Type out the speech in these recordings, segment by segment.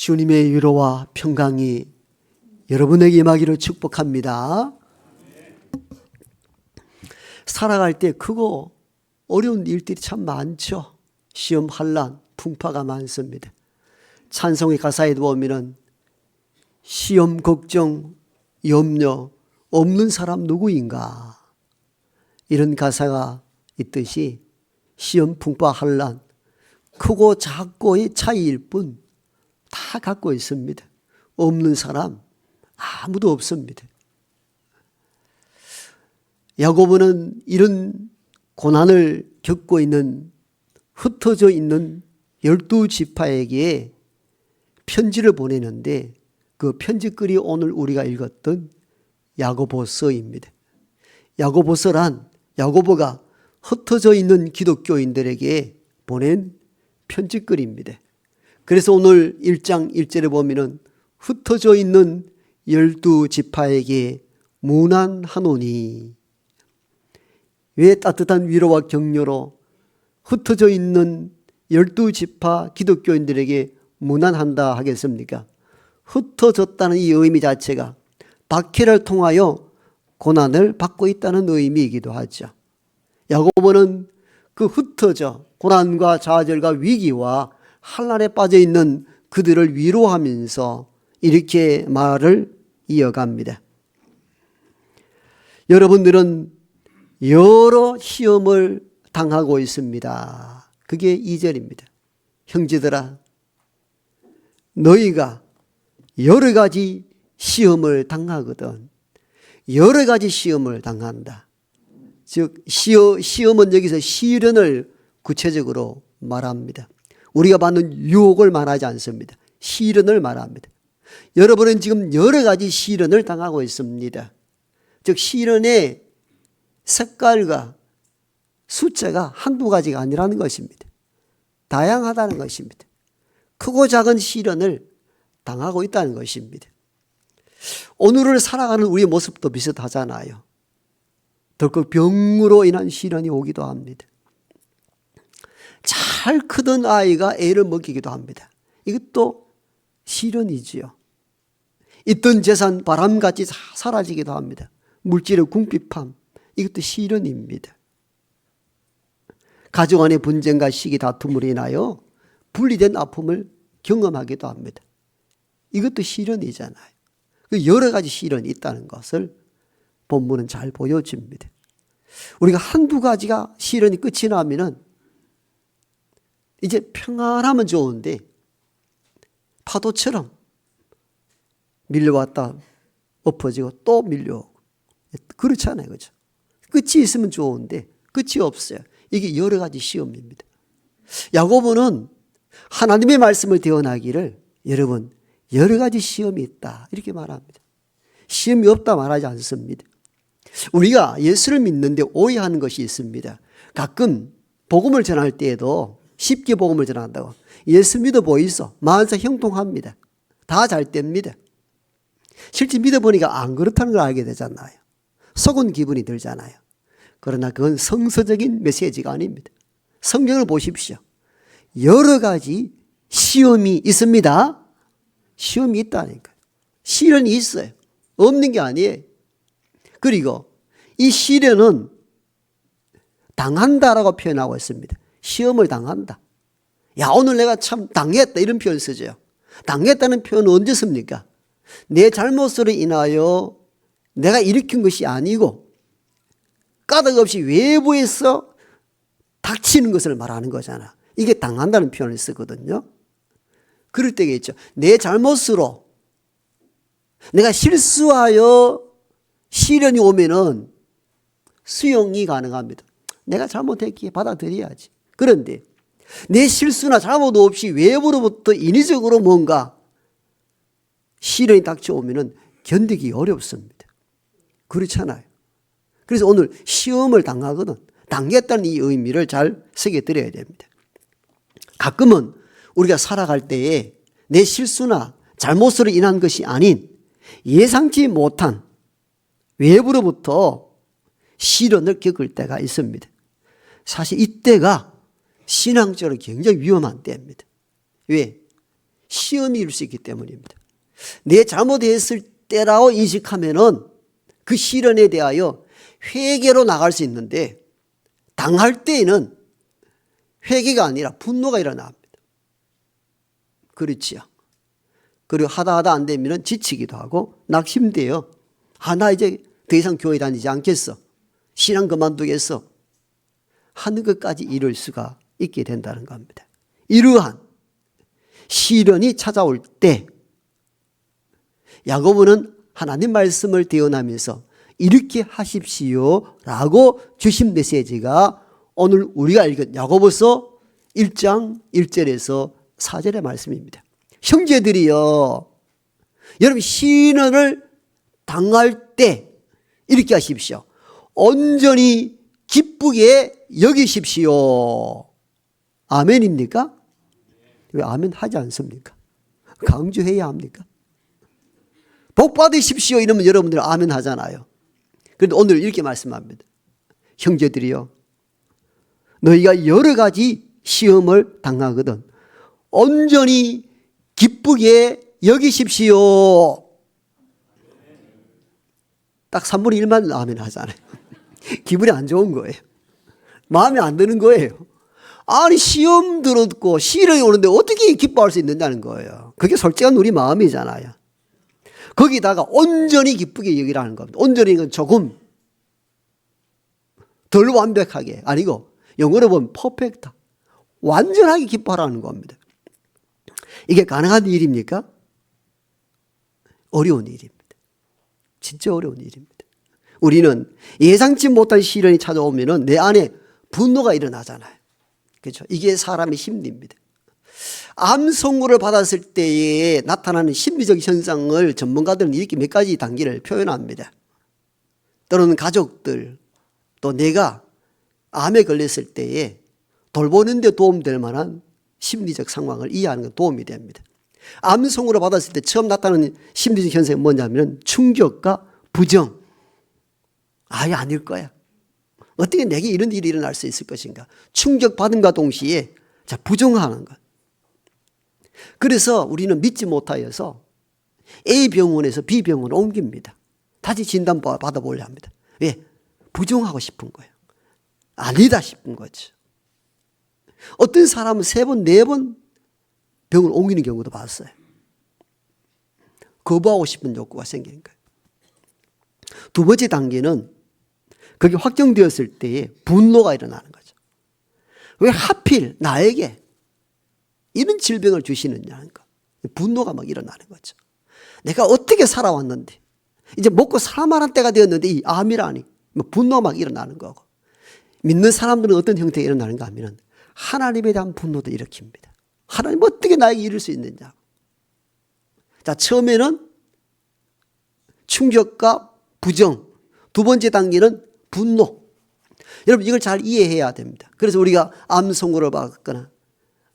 주님의 위로와 평강이 여러분에게 임하기를 축복합니다. 살아갈 때 크고 어려운 일들이 참 많죠. 시험, 환난, 풍파가 많습니다. 찬송의 가사에 보면은 시험, 걱정, 염려 없는 사람 누구인가, 이런 가사가 있듯이 시험, 풍파, 환난 크고 작고의 차이일 뿐 다 갖고 있습니다. 없는 사람 아무도 없습니다. 야고보는 이런 고난을 겪고 있는, 흩어져 있는 12지파에게 편지를 보내는데, 그 편지글이 오늘 우리가 읽었던 야고보서입니다. 야고보서란 야고보가 흩어져 있는 기독교인들에게 보낸 편지글입니다. 그래서 오늘 1장 1절에 보면은 흩어져 있는 12지파에게 문안하노니, 왜 따뜻한 위로와 격려로 흩어져 있는 12지파 기독교인들에게 문안한다 하겠습니까? 흩어졌다는 이 의미 자체가 박해를 통하여 고난을 받고 있다는 의미이기도 하죠. 야고보는 그 흩어져 고난과 좌절과 위기와 환난에 빠져 있는 그들을 위로하면서 이렇게 말을 이어갑니다. 여러분들은 여러 시험을 당하고 있습니다. 그게 2절입니다. 형제들아, 너희가 여러 가지 시험을 당하거든. 여러 가지 시험을 당한다. 즉 시험은 여기서 시련을 구체적으로 말합니다. 우리가 받는 유혹을 말하지 않습니다. 시련을 말합니다. 여러분은 지금 여러 가지 시련을 당하고 있습니다. 즉 시련의 색깔과 숫자가 한두 가지가 아니라는 것입니다. 다양하다는 것입니다. 크고 작은 시련을 당하고 있다는 것입니다. 오늘을 살아가는 우리의 모습도 비슷하잖아요. 덜컥 병으로 인한 시련이 오기도 합니다. 잘 크던 아이가 애를 먹이기도 합니다. 이것도 시련이지요. 있던 재산 바람같이 사라지기도 합니다. 물질의 궁핍함, 이것도 시련입니다. 가족 안의 분쟁과 시기 다툼으로 인하여 분리된 아픔을 경험하기도 합니다. 이것도 시련이잖아요. 여러 가지 시련이 있다는 것을 본문은 잘 보여줍니다. 우리가 한두 가지가 시련이 끝이 나면은 이제 평안하면 좋은데, 파도처럼 밀려왔다 엎어지고 또 밀려오고, 그렇잖아요. 그죠? 끝이 있으면 좋은데 끝이 없어요. 이게 여러 가지 시험입니다. 야고보는 하나님의 말씀을 대언하기를, 여러분 여러 가지 시험이 있다 이렇게 말합니다. 시험이 없다 말하지 않습니다. 우리가 예수를 믿는데 오해하는 것이 있습니다. 가끔 복음을 전할 때에도 쉽게 복음을 전한다고, 예수 믿어 보이소, 만사 형통합니다, 다 잘 됩니다. 실제 믿어보니까 안 그렇다는 걸 알게 되잖아요. 속은 기분이 들잖아요. 그러나 그건 성서적인 메시지가 아닙니다. 성경을 보십시오. 여러 가지 시험이 있습니다. 시험이 있다니까요. 시련이 있어요. 없는 게 아니에요. 그리고 이 시련은 당한다라고 표현하고 있습니다. 시험을 당한다. 야, 오늘 내가 참 당했다, 이런 표현 쓰죠. 당했다는 표현은 언제 씁니까? 내 잘못으로 인하여 내가 일으킨 것이 아니고 까닭없이 외부에서 닥치는 것을 말하는 거잖아. 이게 당한다는 표현을 쓰거든요. 그럴 때가 있죠. 내 잘못으로 내가 실수하여 시련이 오면은 수용이 가능합니다. 내가 잘못했기에 받아들여야지. 그런데 내 실수나 잘못 없이 외부로부터 인위적으로 뭔가 시련이 닥쳐오면은 견디기 어렵습니다. 그렇잖아요. 그래서 오늘 시험을 당하거든, 당했다는 이 의미를 잘 새겨드려야 됩니다. 가끔은 우리가 살아갈 때에 내 실수나 잘못으로 인한 것이 아닌 예상치 못한 외부로부터 시련을 겪을 때가 있습니다. 사실 이때가 신앙적으로 굉장히 위험한 때입니다. 왜? 시험이 일 수 있기 때문입니다. 내 잘못했을 때라고 인식하면은 그 시련에 대하여 회개로 나갈 수 있는데, 당할 때에는 회개가 아니라 분노가 일어납니다. 그렇지요. 그리고 하다 안 되면 지치기도 하고 낙심돼요. 나 이제 더 이상 교회 다니지 않겠어. 신앙 그만두겠어. 하는 것까지 이룰 수가 있게 된다는 겁니다. 이러한 시련이 찾아올 때 야고보는 하나님 말씀을 대언하면서 이렇게 하십시오 라고 주신 메시지가 오늘 우리가 읽은 야고보서 1장 1절에서 4절의 말씀입니다. 형제들이여, 여러분 시련을 당할 때 이렇게 하십시오. 온전히 기쁘게 여기십시오. 아멘입니까? 왜 아멘 하지 않습니까? 강조해야 합니까? 복 받으십시오 이러면 여러분들 아멘 하잖아요. 그런데 오늘 이렇게 말씀합니다. 형제들이여, 너희가 여러 가지 시험을 당하거든 온전히 기쁘게 여기십시오. 딱 3분의 1만 아멘 하잖아요. 기분이 안 좋은 거예요. 마음에 안 드는 거예요. 아니 시험 들었고 시련이 오는데 어떻게 기뻐할 수 있느냐는 거예요. 그게 솔직한 우리 마음이잖아요. 거기다가 온전히 기쁘게 여기라는 겁니다. 온전히 건 조금 덜 완벽하게, 아니고 영어로 보면 퍼펙트, 완전하게 기뻐하라는 겁니다. 이게 가능한 일입니까? 어려운 일입니다. 진짜 어려운 일입니다. 우리는 예상치 못한 시련이 찾아오면 내 안에 분노가 일어나잖아요. 그렇죠? 이게 사람의 심리입니다. 암 선고를 받았을 때에 나타나는 심리적 현상을 전문가들은 이렇게 몇 가지 단계를 표현합니다. 또는 가족들, 또 내가 암에 걸렸을 때에 돌보는 데 도움될 만한 심리적 상황을 이해하는 데 도움이 됩니다. 암 선고를 받았을 때 처음 나타나는 심리적 현상이 뭐냐면 충격과 부정. 아예 아닐 거야. 어떻게 내게 이런 일이 일어날 수 있을 것인가. 충격받음과 동시에 부정하는 것. 그래서 우리는 믿지 못하여서 A 병원에서 B 병원으로 옮깁니다. 다시 진단 받아보려 합니다. 왜? 부정하고 싶은 거예요. 아니다 싶은 거죠. 어떤 사람은 3번, 4번 병을 옮기는 경우도 봤어요. 거부하고 싶은 욕구가 생기는 거예요. 두 번째 단계는 그게 확정되었을 때에 분노가 일어나는 거죠. 왜 하필 나에게 이런 질병을 주시느냐는 거. 분노가 막 일어나는 거죠. 내가 어떻게 살아왔는데 이제 먹고 살만한 때가 되었는데 이 암이라니 분노가 막 일어나는 거고, 믿는 사람들은 어떤 형태가 일어나는가 하면 하나님에 대한 분노도 일으킵니다. 하나님 어떻게 나에게 이럴 수 있느냐. 자, 처음에는 충격과 부정, 두 번째 단계는 분노. 여러분 이걸 잘 이해해야 됩니다. 그래서 우리가 암 선고를 받거나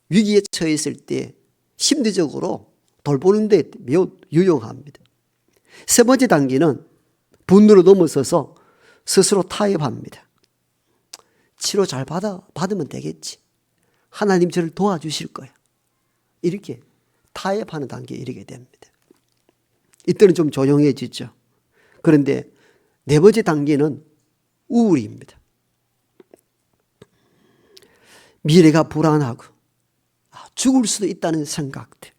위기에 처했을 때 심리적으로 돌보는 데 매우 유용합니다. 세 번째 단계는 분노를 넘어서서 스스로 타협합니다. 치료 잘 받으면 되겠지. 하나님 저를 도와주실 거야. 이렇게 타협하는 단계에 이르게 됩니다. 이때는 좀 조용해지죠. 그런데 네 번째 단계는 우울입니다. 미래가 불안하고 죽을 수도 있다는 생각들,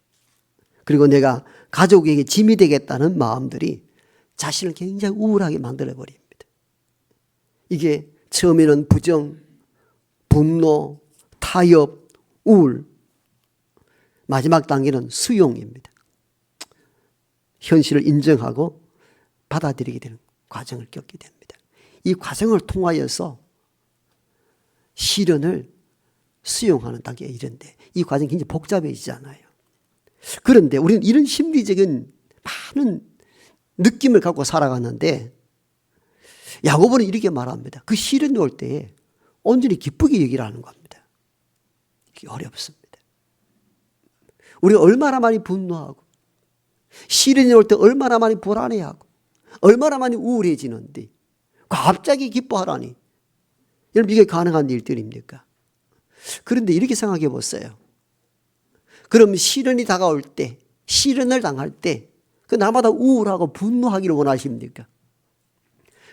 그리고 내가 가족에게 짐이 되겠다는 마음들이 자신을 굉장히 우울하게 만들어버립니다. 이게 처음에는 부정, 분노, 타협, 우울, 마지막 단계는 수용입니다. 현실을 인정하고 받아들이게 되는 과정을 겪게 됩니다. 이 과정을 통하여서 시련을 수용하는 단계에 이른데 이 과정이 굉장히 복잡해지잖아요. 그런데 우리는 이런 심리적인 많은 느낌을 갖고 살아가는데 야고보는 이렇게 말합니다. 그 시련이 올 때에 온전히 기쁘게 여기라는 겁니다. 이게 어렵습니다. 우리가 얼마나 많이 분노하고 시련이 올 때 얼마나 많이 불안해하고 얼마나 많이 우울해지는데 갑자기 기뻐하라니. 여러분 이게 가능한 일들입니까? 그런데 이렇게 생각해 보세요. 그럼 시련이 다가올 때, 시련을 당할 때 그 나마다 우울하고 분노하기를 원하십니까?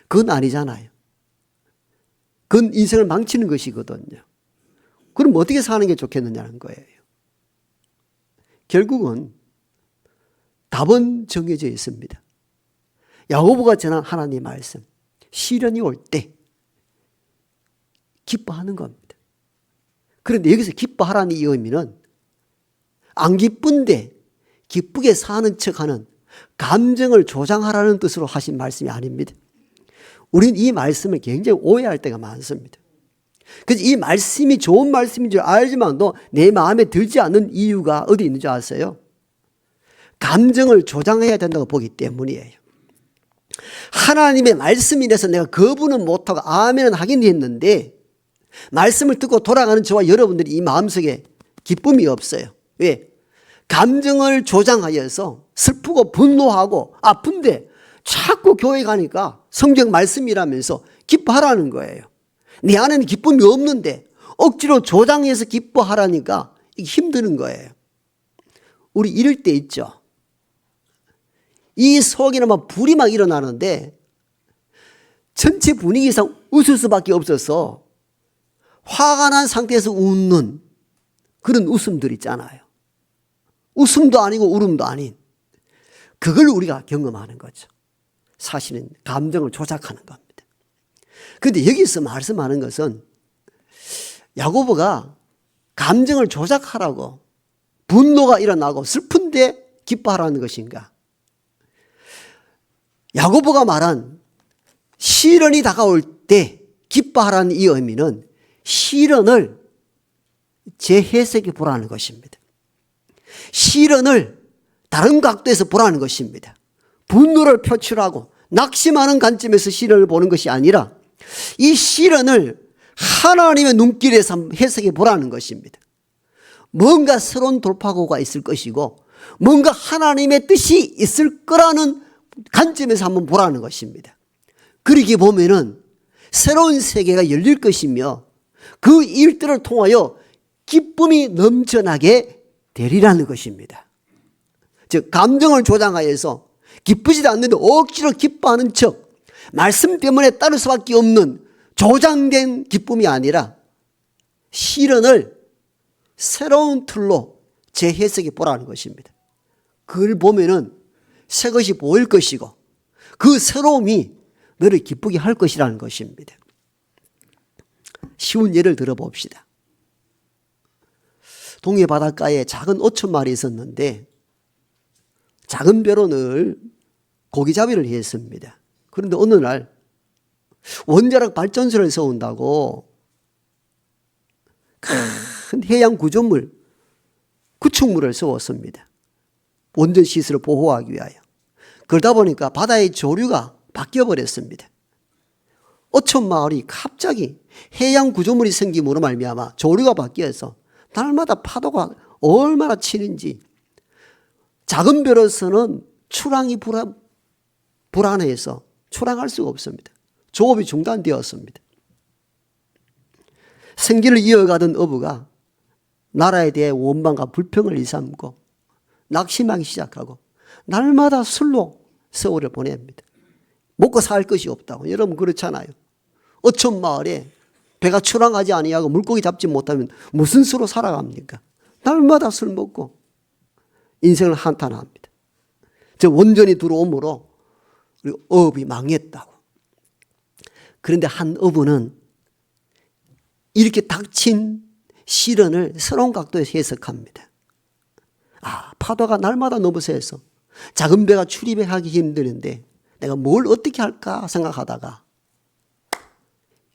그건 아니잖아요. 그건 인생을 망치는 것이거든요. 그럼 어떻게 사는 게 좋겠느냐는 거예요. 결국은 답은 정해져 있습니다. 야고보가 전한 하나님의 말씀, 시련이 올 때 기뻐하는 겁니다. 그런데 여기서 기뻐하라는 이 의미는 안 기쁜데 기쁘게 사는 척하는 감정을 조장하라는 뜻으로 하신 말씀이 아닙니다. 우리는 이 말씀을 굉장히 오해할 때가 많습니다. 그래서 이 말씀이 좋은 말씀인 줄 알지만도 내 마음에 들지 않는 이유가 어디 있는 줄 아세요? 감정을 조장해야 된다고 보기 때문이에요. 하나님의 말씀이라서 내가 거부는 못하고 아멘은 하긴 했는데 말씀을 듣고 돌아가는 저와 여러분들이 이 마음속에 기쁨이 없어요. 왜? 감정을 조장하여서 슬프고 분노하고 아픈데 자꾸 교회 가니까 성경 말씀이라면서 기뻐하라는 거예요. 내 안에는 기쁨이 없는데 억지로 조장해서 기뻐하라니까 이게 힘드는 거예요. 우리 이럴 때 있죠. 이 속에는 막 불이 막 일어나는데 전체 분위기상 웃을 수밖에 없어서 화가 난 상태에서 웃는 그런 웃음들 있잖아요. 웃음도 아니고 울음도 아닌 그걸 우리가 경험하는 거죠. 사실은 감정을 조작하는 겁니다. 그런데 여기서 말씀하는 것은 야고보가 감정을 조작하라고 분노가 일어나고 슬픈데 기뻐하라는 것인가? 야고보가 말한 시련이 다가올 때 기뻐하라는 이 의미는 시련을 재해석해 보라는 것입니다. 시련을 다른 각도에서 보라는 것입니다. 분노를 표출하고 낙심하는 관점에서 시련을 보는 것이 아니라 이 시련을 하나님의 눈길에서 해석해 보라는 것입니다. 뭔가 새로운 돌파구가 있을 것이고 뭔가 하나님의 뜻이 있을 거라는 관점에서 한번 보라는 것입니다. 그렇게 보면은 새로운 세계가 열릴 것이며 그 일들을 통하여 기쁨이 넘쳐나게 되리라는 것입니다. 즉 감정을 조장하여서 기쁘지도 않는데 억지로 기뻐하는 척 말씀 때문에 따를 수밖에 없는 조장된 기쁨이 아니라 시련을 새로운 틀로 재해석해 보라는 것입니다. 그걸 보면은 새 것이 보일 것이고 그 새로움이 너를 기쁘게 할 것이라는 것입니다. 쉬운 예를 들어봅시다. 동해 바닷가에 작은 어촌마을이 있었는데 작은 배로 늘 고기잡이를 했습니다. 그런데 어느 날 원자력 발전소를 세운다고 큰 해양 구조물, 구축물을 세웠습니다. 원전 시설을 보호하기 위하여. 그러다 보니까 바다의 조류가 바뀌어버렸습니다. 어촌마을이 갑자기 해양 구조물이 생김으로 말미암아 조류가 바뀌어서 날마다 파도가 얼마나 치는지 작은 배로서는 출항이 불안해서 출항할 수가 없습니다. 조업이 중단되었습니다. 생계를 이어가던 어부가 나라에 대해 원망과 불평을 일삼고 낙심하기 시작하고 날마다 술로 세월을 보냅니다. 먹고 살 것이 없다고. 여러분 그렇잖아요. 어촌 마을에 배가 출항하지 아니하고 물고기 잡지 못하면 무슨 수로 살아갑니까? 날마다 술 먹고 인생을 한탄합니다. 저 원전이 들어오므로 어업이 망했다고. 그런데 한 어부는 이렇게 닥친 시련을 새로운 각도에서 해석합니다. 아, 파도가 날마다 너무 세서 작은 배가 출입하기 힘드는데 내가 뭘 어떻게 할까 생각하다가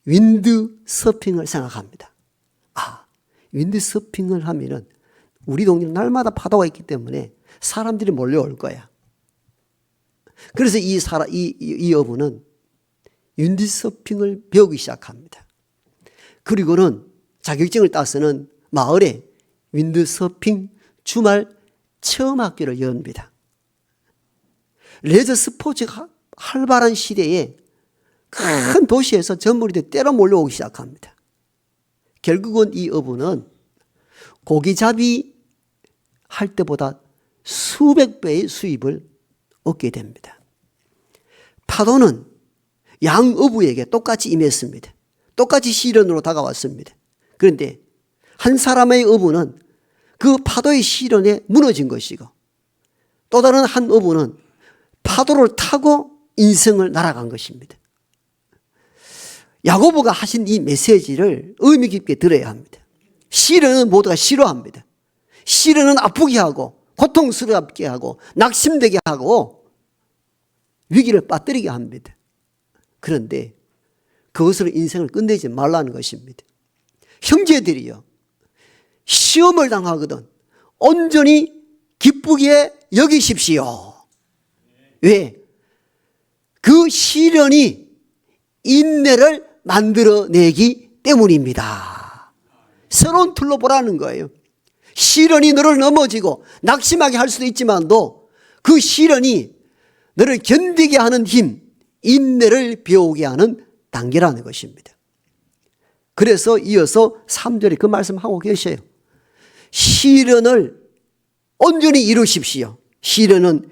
윈드 서핑을 생각합니다. 아, 윈드 서핑을 하면은 우리 동네는 날마다 파도가 있기 때문에 사람들이 몰려올 거야. 그래서 이 어부는 윈드 서핑을 배우기 시작합니다. 그리고는 자격증을 따서는 마을에 윈드 서핑 주말 체험학교를 엽니다. 레저 스포츠가 활발한 시대에 큰 도시에서 전문의들이 때로 몰려오기 시작합니다. 결국은 이 어부는 고기잡이 할 때보다 수백 배의 수입을 얻게 됩니다. 파도는 양어부에게 똑같이 임했습니다. 똑같이 시련으로 다가왔습니다. 그런데 한 사람의 어부는 그 파도의 시련에 무너진 것이고 또 다른 한 어부는 파도를 타고 인생을 날아간 것입니다. 야고보가 하신 이 메시지를 의미 깊게 들어야 합니다. 시련은 모두가 싫어합니다. 시련은 아프게 하고 고통스럽게 하고 낙심되게 하고 위기를 빠뜨리게 합니다. 그런데 그것으로 인생을 끝내지 말라는 것입니다. 형제들이요, 시험을 당하거든 온전히 기쁘게 여기십시오. 왜? 그 시련이 인내를 만들어내기 때문입니다. 새로운 틀로 보라는 거예요. 시련이 너를 넘어지고 낙심하게 할 수도 있지만도 그 시련이 너를 견디게 하는 힘, 인내를 배우게 하는 단계라는 것입니다. 그래서 이어서 3절에 그 말씀하고 계셔요. 시련을 온전히 이루십시오. 시련은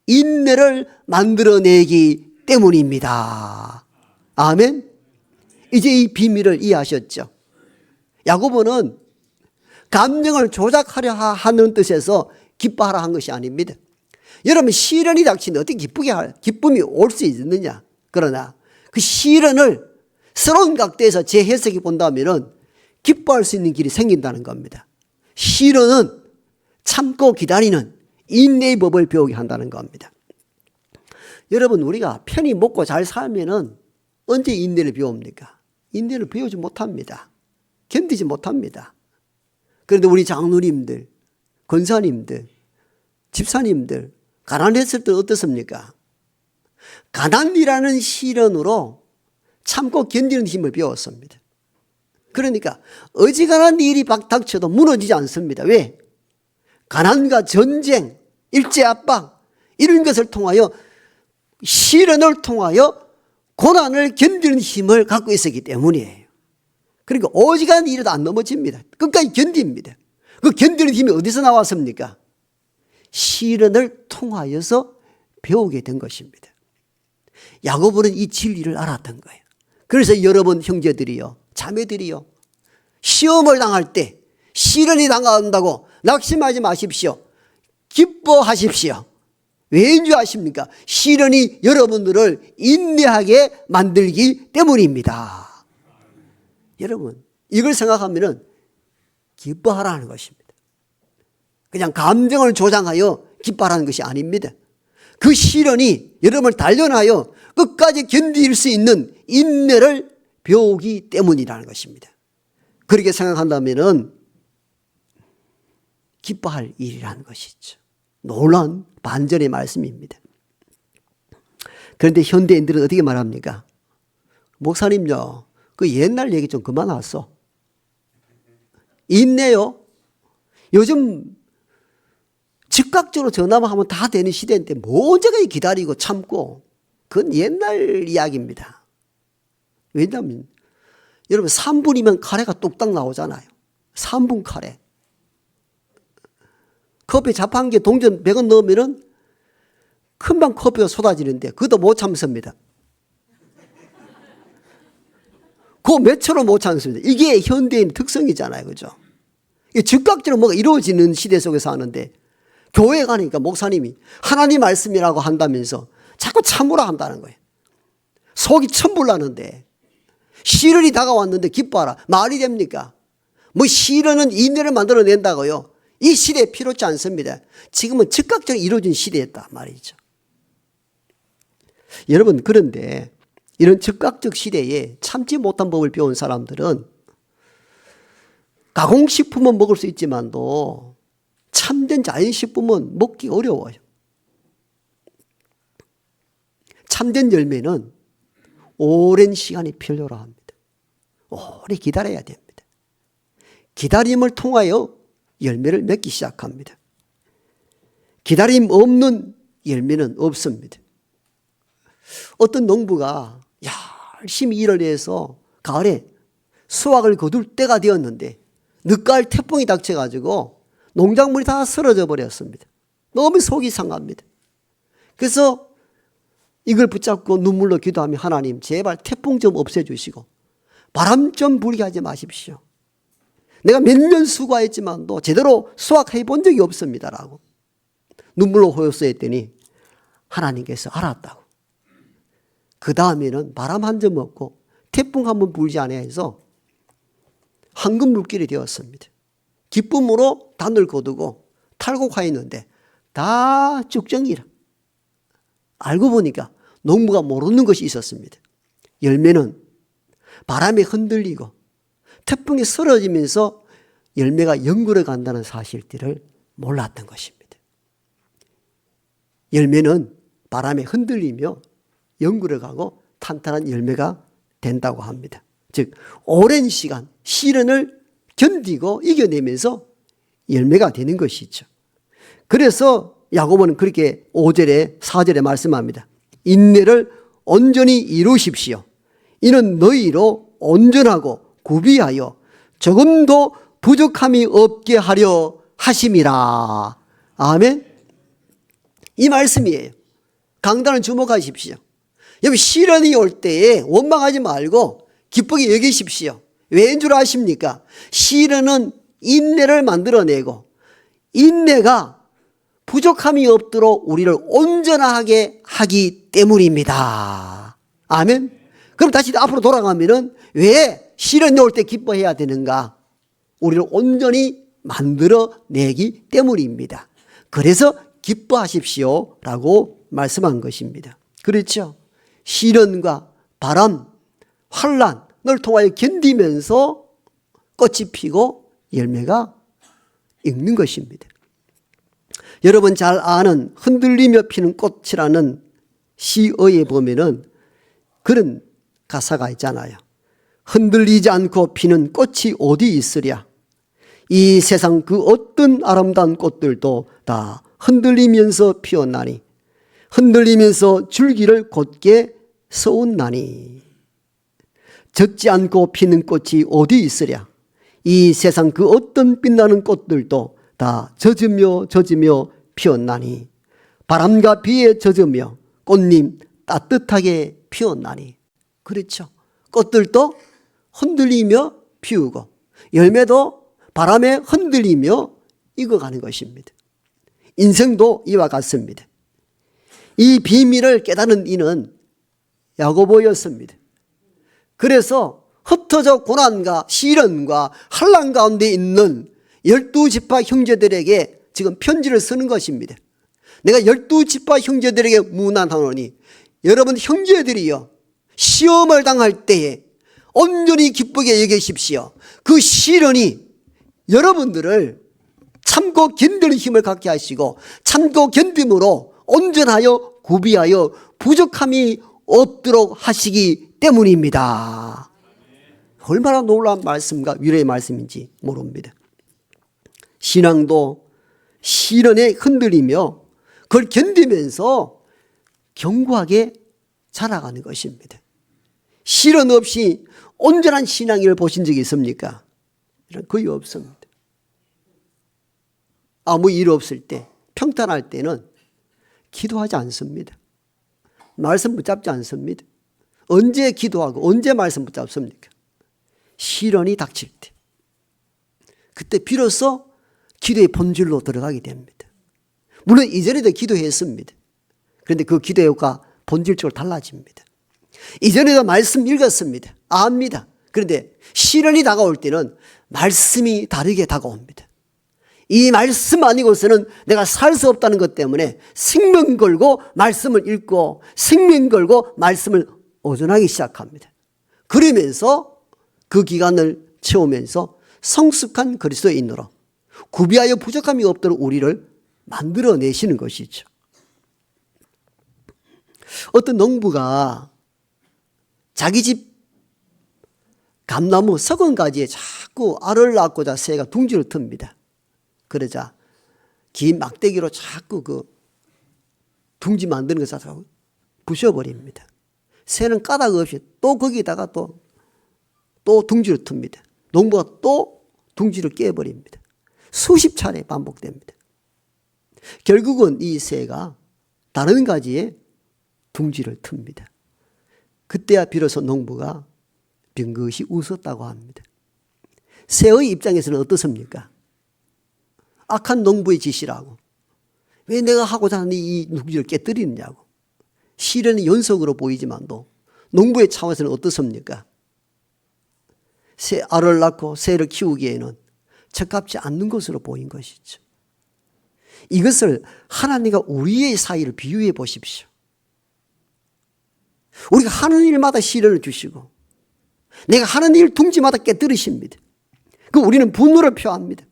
인내를 만들어내기 때문입니다. 아멘. 이제 이 비밀을 이해하셨죠? 야고보는 감정을 조작하려 하는 뜻에서 기뻐하라 한 것이 아닙니다. 여러분, 시련이 닥치는데 어떻게 기쁨이 올 수 있느냐? 그러나 그 시련을 새로운 각도에서 재해석해 본다면 기뻐할 수 있는 길이 생긴다는 겁니다. 시련은 참고 기다리는 인내의 법을 배우게 한다는 겁니다. 여러분, 우리가 편히 먹고 잘 살면은 언제 인내를 배웁니까? 인내를 배우지 못합니다. 견디지 못합니다. 그런데 우리 장로님들, 권사님들, 집사님들 가난했을 때 어떻습니까? 가난이라는 시련으로 참고 견디는 힘을 배웠습니다. 그러니까 어지간한 일이 닥쳐도 무너지지 않습니다. 왜? 가난과 전쟁, 일제압박 이런 것을 통하여 시련을 통하여 고난을 견디는 힘을 갖고 있었기 때문이에요. 그러니까 오지간한 일에도 안 넘어집니다. 끝까지 견딥니다. 그 견디는 힘이 어디서 나왔습니까? 시련을 통하여서 배우게 된 것입니다. 야고보는 이 진리를 알았던 거예요. 그래서 여러분 형제들이요, 자매들이요, 시험을 당할 때 시련이 당한다고 낙심하지 마십시오. 기뻐하십시오. 왜인 줄 아십니까? 시련이 여러분들을 인내하게 만들기 때문입니다. 여러분, 이걸 생각하면 기뻐하라는 것입니다. 그냥 감정을 조장하여 기뻐하라는 것이 아닙니다. 그 시련이 여러분을 단련하여 끝까지 견딜 수 있는 인내를 배우기 때문이라는 것입니다. 그렇게 생각한다면 기뻐할 일이라는 것이죠. 놀라운 반전의 말씀입니다. 그런데 현대인들은 어떻게 말합니까? 목사님요, 그 옛날 얘기 좀 그만하소. 인내요. 요즘 즉각적으로 전화만 하면 다 되는 시대인데 뭐 언제까지 기다리고 참고, 그건 옛날 이야기입니다. 왜냐하면 여러분 3분이면 카레가 뚝딱 나오잖아요. 3분 카레. 커피 자판기에 동전 100원 넣으면은 금방 커피가 쏟아지는데 그것도 못 참습니다. 그거 몇 초로 못 참습니다. 이게 현대인 특성이잖아요. 그죠? 즉각적으로 뭐가 이루어지는 시대 속에 사는데 교회에 가니까 목사님이 하나님 말씀이라고 한다면서 자꾸 참으라 한다는 거예요. 속이 천불나는데 시련이 다가왔는데 기뻐하라. 말이 됩니까? 뭐 시련은 인내를 만들어낸다고요. 이 시대에 필요치 않습니다. 지금은 즉각적으로 이루어진 시대였다 말이죠. 여러분, 그런데 이런 즉각적 시대에 참지 못한 법을 배운 사람들은 가공식품은 먹을 수 있지만도 참된 자연식품은 먹기 어려워요. 참된 열매는 오랜 시간이 필요로 합니다. 오래 기다려야 됩니다. 기다림을 통하여 열매를 맺기 시작합니다. 기다림 없는 열매는 없습니다. 어떤 농부가 열심히 일을 해서 가을에 수확을 거둘 때가 되었는데 늦가을 태풍이 닥쳐가지고 농작물이 다 쓰러져 버렸습니다. 너무 속이 상합니다. 그래서 이걸 붙잡고 눈물로 기도하며 하나님 제발 태풍 좀 없애주시고 바람 좀 불게 하지 마십시오. 내가 몇 년 수고했지만도 제대로 수확해 본 적이 없습니다라고 눈물로 호소했더니 하나님께서 알았다고. 그 다음에는 바람 한 점 없고 태풍 한 번 불지 않아 해서 황금 물길이 되었습니다. 기쁨으로 단을 거두고 탈곡하였는데 다 쭉정이라. 알고 보니까 농부가 모르는 것이 있었습니다. 열매는 바람에 흔들리고 태풍이 쓰러지면서 열매가 영구로 간다는 사실들을 몰랐던 것입니다. 열매는 바람에 흔들리며 영구로 가고 탄탄한 열매가 된다고 합니다. 즉 오랜 시간 시련을 견디고 이겨내면서 열매가 되는 것이죠. 그래서 야고보는 그렇게 5절에 4절에 말씀합니다. 인내를 온전히 이루십시오. 이는 너희로 온전하고 구비하여 조금도 부족함이 없게 하려 하심이라. 아멘. 이 말씀이에요. 강단을 주목하십시오. 여러분 시련이 올 때에 원망하지 말고 기쁘게 여기십시오. 왜인 줄 아십니까? 시련은 인내를 만들어내고 인내가 부족함이 없도록 우리를 온전하게 하기 때문입니다. 아멘. 그럼 다시 앞으로 돌아가면은 왜 시련이 올 때 기뻐해야 되는가? 우리를 온전히 만들어내기 때문입니다. 그래서 기뻐하십시오 라고 말씀한 것입니다. 그렇죠? 시련과 바람, 환난을 통하여 견디면서 꽃이 피고 열매가 익는 것입니다. 여러분 잘 아는 흔들리며 피는 꽃이라는 시어에 보면은 그런 가사가 있잖아요. 흔들리지 않고 피는 꽃이 어디 있으랴. 이 세상 그 어떤 아름다운 꽃들도 다 흔들리면서 피었나니 흔들리면서 줄기를 곧게 서운나니 젖지 않고 피는 꽃이 어디 있으랴. 이 세상 그 어떤 빛나는 꽃들도 다 젖으며 피었나니 바람과 비에 젖으며 꽃잎 따뜻하게 피었나니. 그렇죠. 꽃들도 흔들리며 피우고 열매도 바람에 흔들리며 익어가는 것입니다. 인생도 이와 같습니다. 이 비밀을 깨달은 이는 야고보였습니다. 그래서 흩어져 고난과 시련과 환난 가운데 있는 12지파 형제들에게 지금 편지를 쓰는 것입니다. 내가 12지파 형제들에게 문안하노니 여러분 형제들이여 시험을 당할 때에 온전히 기쁘게 여기십시오. 그 시련이 여러분들을 참고 견디는 힘을 갖게 하시고 참고 견딤으로 온전하여 구비하여 부족함이 없도록 하시기 때문입니다. 얼마나 놀라운 말씀과 위로의 말씀인지 모릅니다. 신앙도 시련에 흔들리며 그걸 견디면서 견고하게 자라가는 것입니다. 시련 없이 온전한 신앙을 보신 적이 있습니까? 거의 없습니다. 아무 일 없을 때, 평탄할 때는 기도하지 않습니다. 말씀 붙잡지 않습니다. 언제 기도하고 언제 말씀 붙잡습니까? 시련이 닥칠 때. 그때 비로소 기도의 본질로 들어가게 됩니다. 물론 이전에도 기도했습니다. 그런데 그 기도의 효과 본질적으로 달라집니다. 이전에도 말씀 읽었습니다. 압니다. 그런데 시련이 다가올 때는 말씀이 다르게 다가옵니다. 이 말씀 아니고서는 내가 살 수 없다는 것 때문에 생명 걸고 말씀을 읽고 생명 걸고 말씀을 오전하기 시작합니다. 그러면서 그 기간을 채우면서 성숙한 그리스도인으로 구비하여 부족함이 없도록 우리를 만들어내시는 것이죠. 어떤 농부가 자기 집 감나무 썩은 가지에 자꾸 알을 낳고자 새가 둥지를 틉니다. 그러자 긴 막대기로 자꾸 그 둥지 만드는 것을 자꾸 부셔버립니다. 새는 까닭 없이 또 거기다가 또 둥지를 틉니다. 농부가 또 둥지를 깨버립니다. 수십 차례 반복됩니다. 결국은 이 새가 다른 가지에 둥지를 틉니다. 그때야 비로소 농부가 빙긋이 웃었다고 합니다. 새의 입장에서는 어떻습니까? 악한 농부의 짓이라고. 왜 내가 하고자 하는 이 둥지를 깨뜨리느냐고. 시련의 연속으로 보이지만도 농부의 차원에서는 어떻습니까? 새 알을 낳고 새를 키우기에는 적합지 않는 것으로 보인 것이죠. 이것을 하나님과 우리의 사이를 비유해 보십시오. 우리가 하는 일마다 시련을 주시고 내가 하는 일 둥지마다 깨뜨리십니다. 그 우리는 분노를 표합니다.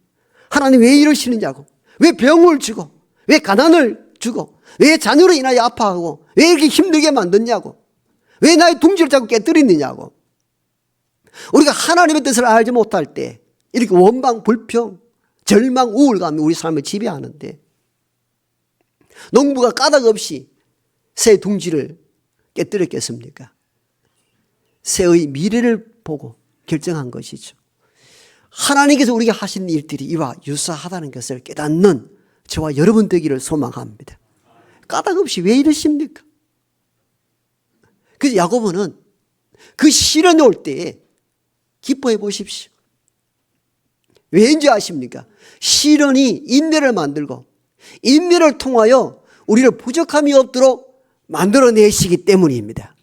하나님 왜 이러시느냐고. 왜 병을 주고 왜 가난을 주고 왜 자녀로 인하여 아파하고 왜 이렇게 힘들게 만드냐고. 왜 나의 둥지를 자꾸 깨뜨리느냐고. 우리가 하나님의 뜻을 알지 못할 때 이렇게 원망, 불평, 절망, 우울감이 우리 삶을 지배하는데 농부가 까닭 없이 새 둥지를 깨뜨렸겠습니까? 새의 미래를 보고 결정한 것이죠. 하나님께서 우리가 하시는 일들이 이와 유사하다는 것을 깨닫는 저와 여러분 되기를 소망합니다. 까닭 없이 왜 이러십니까? 그래서 야고보는 그 시련이 올 때에 기뻐해 보십시오. 왜인지 아십니까? 시련이 인내를 만들고 인내를 통하여 우리를 부족함이 없도록 만들어내시기 때문입니다.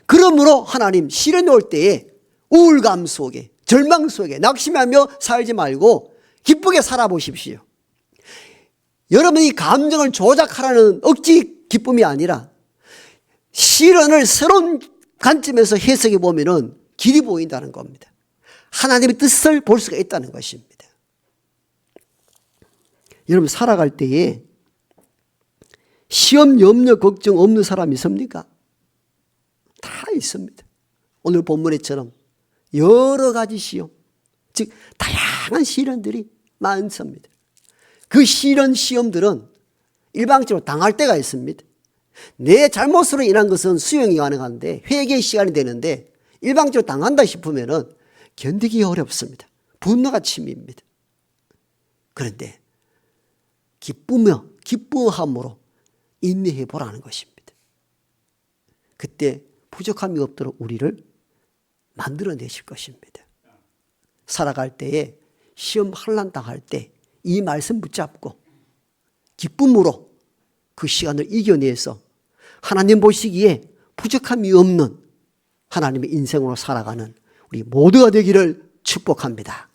그러므로 하나님 시련이 올 때에 우울감 속에 절망 속에 낙심하며 살지 말고 기쁘게 살아보십시오. 여러분이 감정을 조작하라는 억지 기쁨이 아니라 시련을 새로운 관점에서 해석해 보면 길이 보인다는 겁니다. 하나님의 뜻을 볼 수가 있다는 것입니다. 여러분 살아갈 때에 시험, 염려, 걱정 없는 사람이 있습니까? 다 있습니다. 오늘 본문에처럼 여러 가지 시험, 즉 다양한 시련들이 많습니다. 그 시험들은 일방적으로 당할 때가 있습니다. 내 잘못으로 인한 것은 수용이 가능한데 회개의 시간이 되는데 일방적으로 당한다 싶으면 견디기 어렵습니다. 분노가 침입니다. 그런데 기쁨함으로 인내해 보라는 것입니다. 그때 부족함이 없도록 우리를 만들어내실 것입니다. 살아갈 때에 시험 환난 당할 때 이 말씀 붙잡고 기쁨으로 그 시간을 이겨내서 하나님 보시기에 부족함이 없는 하나님의 인생으로 살아가는 우리 모두가 되기를 축복합니다.